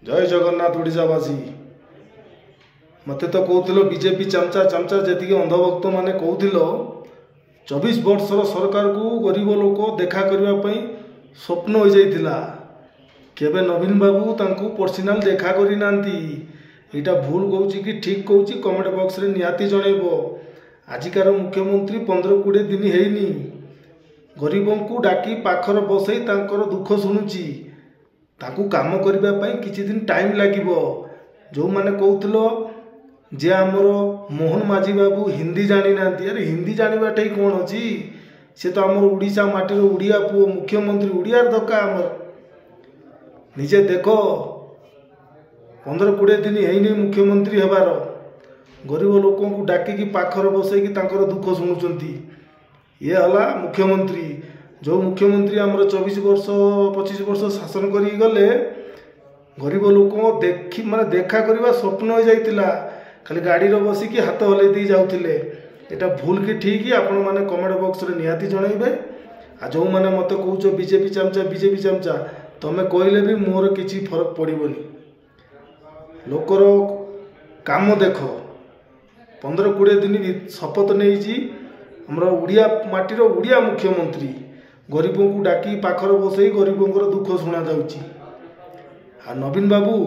जय जगन्नाथ ओडिशावासी मत तो कहूल बीजेपी चमचा चमचा जी अंधभक्त मैंने कहूल 24 वर्षर सरकार को गरीब लोक देखा करने स्वप्न हो जाता केवे नवीन बाबू तांको पर्सनाल देखा करना यहाँ भूल कहूँ कि ठीक कहूँ कमेंट बॉक्स रे निहाती जनइब। आजिकार मुख्यमंत्री 15-20 दिन हैनी गरीबों को डाकी पाखर बसई तांकर दुख शुणुची ताकू काम करने किसी दिन टाइम लगे। जो मैंने कहूल जे आमर मोहन माझी बाबू हिंदी जानी ना अरे हिंदी जानाटे कौन अच्छी सी तो आमर उड़ीसा माटीर उड़िया पुओ मुख्यमंत्री उड़ियार धक्का आमर निजे देख 15-20 दिन है मुख्यमंत्री हेबार गरीब लोक डाकिकी पाखर बसई दुख शुणुंट ये हला मुख्यमंत्री। जो मुख्यमंत्री आमर 24 वर्ष 25 वर्ष शासन कर गले गरीब लोक देखी माने देखा करवा स्वप्न हो जाता खाली गाड़ी बसिकी हाथ हल्ई दी जाऊे। यहाँ भूल कि ठीक आपण मैंने कमेंट बॉक्स रे निहाती जनइबे। आ जो मैंने मत कौच बीजेपी चमचा तमें कहले भी मोर किसी फरक पड़ोनी। लोकर काम देख 15-20 दिन शपथ नहीं आमर उड़िया माटीर उड़िया मुख्यमंत्री गरीबों को डाकी पाखर बसई गरीबों दुख शुणा जाऊँगी। नवीन बाबू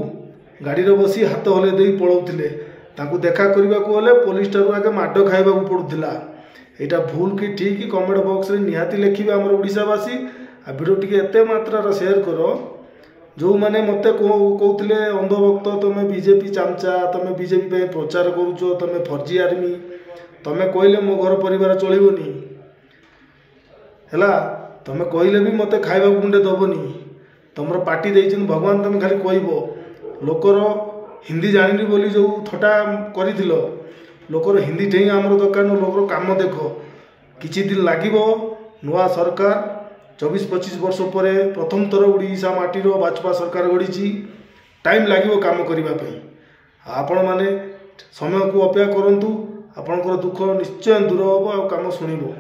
गाड़ी बसी हाथ हल्ई दे पलाउले ताकू देखा करने को गले पुलिस ठार आगे माड खाइबा पड़ूला। यहाँ भूल कि ठीक कमेंट बॉक्स रे निहाती लिखिए आमर ओडिशावासी। आ वीडियो टी एत मात्रा शेयर कर जो मैंने मत कहते अंधभक्त तुम्हें बीजेपी चमचा तुम्हें बीजेपी प्रचार करुच तुम्हें फर्जी आर्मी तुम्हें कहले मो घर परिवार चलनी है तुम्हें कहले भी मत खाइबा गुंडे दबनी तुम पार्टी देन भगवान तुम खाली कह लोकर हिंदी जानी बोली जो थटा कर लोकर हिंदी ठेई आमर दरकार लोकर काम देख किछि दिन लगे नुआ सरकार 24-25 वर्ष पर प्रथम थर उड़ीसा माटीर बाजपा सरकार गढ़ी टाइम लगे काम करने आपण मैंने समय को अपेक्षा करूँ आपणकर दुख निश्चय दूर हम आ काम शुणव।